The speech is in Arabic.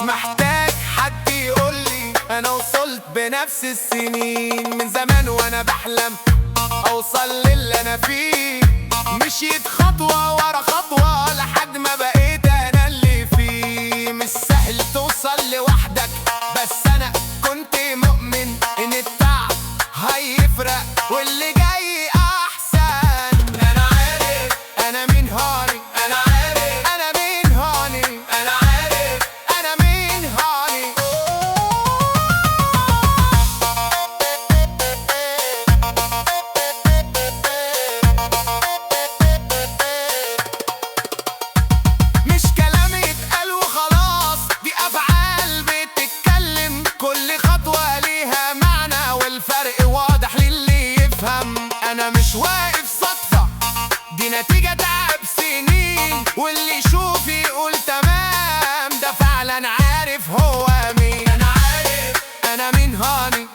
محتاج حد يقولي انا وصلت بنفس السنين من زمان وانا بحلم اوصل للي انا فيه. مشيت خطوة ورا خطوة لحد ما بقيت انا اللي فيه. مش سهل توصل لوحدك بس انا كنت مؤمن ان التعب هيفرق واللي جاي احسن. انا عارف انا مين هاني، انا عارف انا مين هاني، انا عارف انا مين هاني. مش كلام يتقال وخلاص، دي افعال بتتكلم. كل خطوة ليها معنى والفرق واضح للي يفهم. انا مش واقف صدفة، دي نتيجة تعب سنين. واللي يشوف يقول تمام ده فعلا عارف هو مين. انا عارف انا مين هاني.